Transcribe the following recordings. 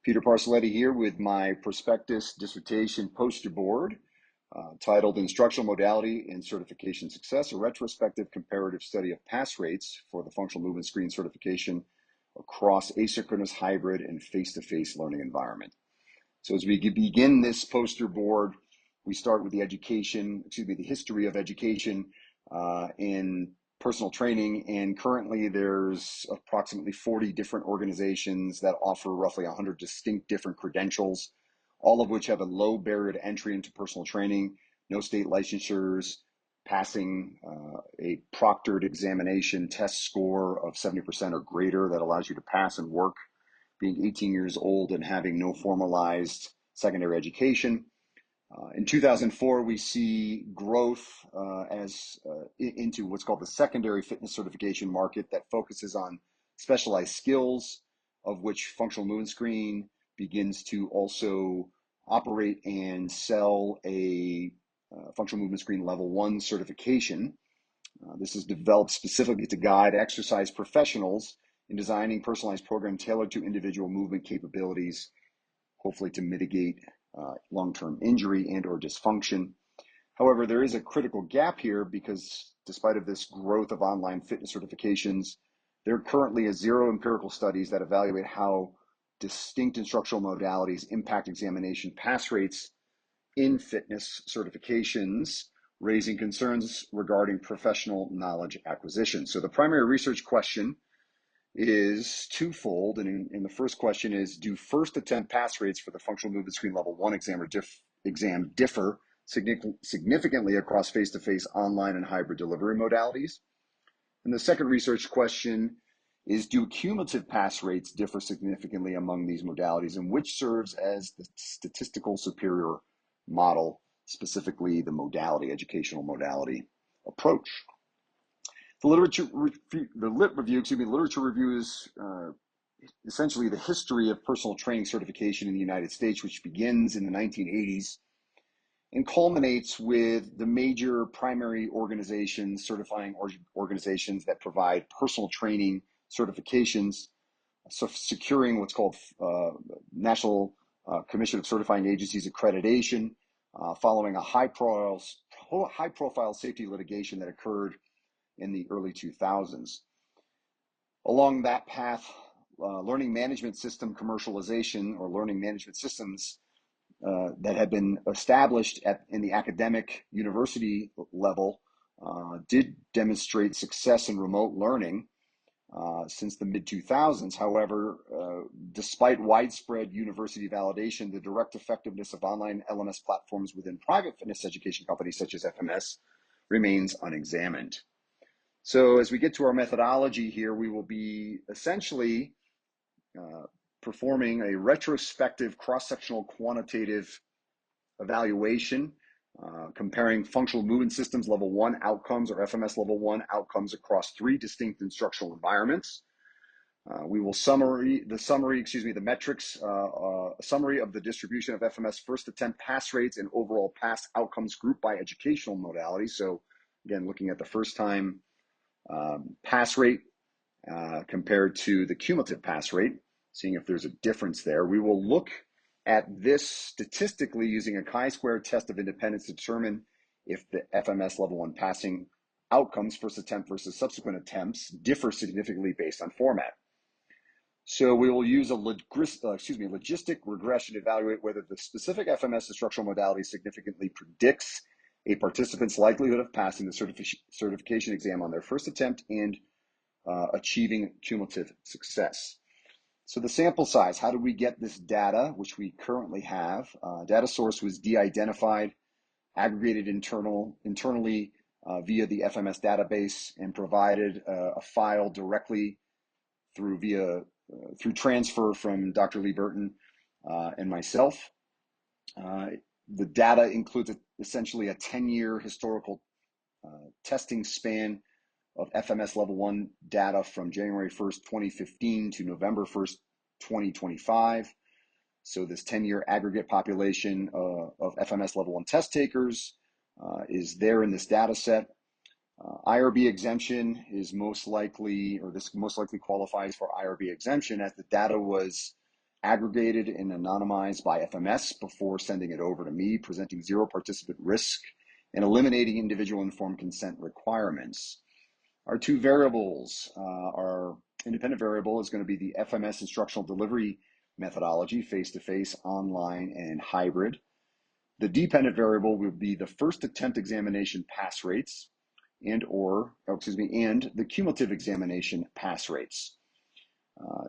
Peter Parasiliti here with my prospectus dissertation poster board titled Instructional Modality and Certification Success, a retrospective comparative study of pass rates for the functional movement screen certification across asynchronous, hybrid, and face-to-face learning environment. So as we begin this poster board, we start with the history of education in personal training, and currently there's approximately 40 different organizations that offer roughly 100 distinct different credentials, all of which have a low barrier to entry into personal training, no state licensures, passing a proctored examination test score of 70% or greater that allows you to pass and work, being 18 years old and having no formalized secondary education. In 2004, we see growth into what's called the secondary fitness certification market that focuses on specialized skills, of which functional movement screen begins to also operate and sell a functional movement screen level 1 certification. This is developed specifically to guide exercise professionals in designing personalized programs tailored to individual movement capabilities, hopefully to mitigate long-term injury and or dysfunction. However, there is a critical gap here because despite of this growth of online fitness certifications, there currently is zero empirical studies that evaluate how distinct instructional modalities impact examination pass rates in fitness certifications, raising concerns regarding professional knowledge acquisition. So the primary research question is twofold, and the first question is, do first attempt pass rates for the functional movement screen level 1 exam differ significantly across face-to-face, online, and hybrid delivery modalities? And the second research question is, do cumulative pass rates differ significantly among these modalities, and which serves as the statistical superior model, specifically the educational modality approach? The literature review is essentially the history of personal training certification in the United States, which begins in the 1980s and culminates with the major primary organizations, certifying organizations that provide personal training certifications, securing what's called National Commission of Certifying Agencies accreditation, following a high-profile safety litigation that occurred in the early 2000s. Along that path, learning management system commercialization, or learning management systems that had been established in the academic university level did demonstrate success in remote learning since the mid-2000s. However, despite widespread university validation, the direct effectiveness of online LMS platforms within private fitness education companies such as FMS remains unexamined. So as we get to our methodology here, we will be essentially performing a retrospective cross-sectional quantitative evaluation, comparing functional movement systems level 1 outcomes, or FMS level 1 outcomes, across 3 distinct instructional environments. We will summary the metrics, summary of the distribution of FMS first attempt pass rates and overall pass outcomes grouped by educational modality. So again, looking at the first time pass rate compared to the cumulative pass rate, seeing if there's a difference there. We will look at this statistically using a chi-square test of independence to determine if the FMS level 1 passing outcomes, first attempt versus subsequent attempts, differ significantly based on format. So we will use a logistic regression to evaluate whether the specific FMS instructional modality significantly predicts a participant's likelihood of passing the certification exam on their first attempt and achieving cumulative success. So the sample size, how do we get this data, which we currently have? Data source was de-identified, aggregated internally via the FMS database, and provided a file directly through transfer from Dr. Lee Burton and myself. The data includes essentially a 10-year historical testing span of FMS level 1 data from January 1st, 2015 to November 1st, 2025. So this 10-year aggregate population of FMS level 1 test takers is there in this data set. IRB exemption is most likely qualifies for IRB exemption, as the data was aggregated and anonymized by FMS before sending it over to me, presenting zero participant risk and eliminating individual informed consent requirements. Our two variables, our independent variable is going to be the FMS instructional delivery methodology, face-to-face, online, and hybrid. The dependent variable will be the first attempt examination pass rates and the cumulative examination pass rates.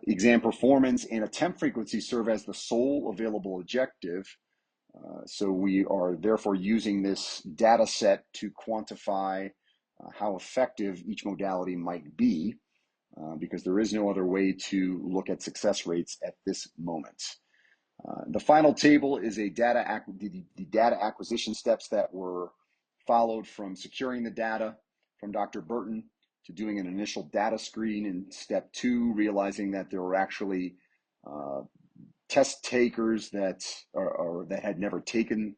Exam performance and attempt frequency serve as the sole available objective. So we are therefore using this data set to quantify how effective each modality might be, because there is no other way to look at success rates at this moment. The final table is the data acquisition steps that were followed from securing the data from Dr. Burton to doing an initial data screen, and step 2, realizing that there were actually test takers that had never taken,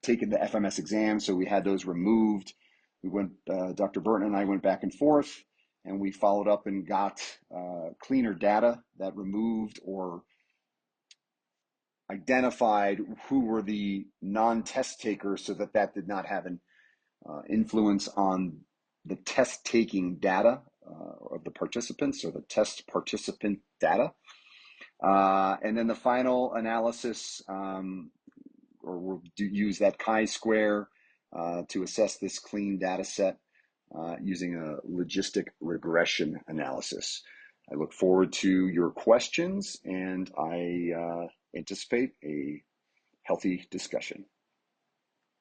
taken the FMS exam, so we had those removed. We went, Dr. Burton and I went back and forth, and we followed up and got cleaner data that removed or identified who were the non-test takers, so that did not have an influence on the test taking data of the participants, or the test participant data. And then the final analysis, or we'll use that chi-square to assess this clean data set using a logistic regression analysis. I look forward to your questions, and I anticipate a healthy discussion.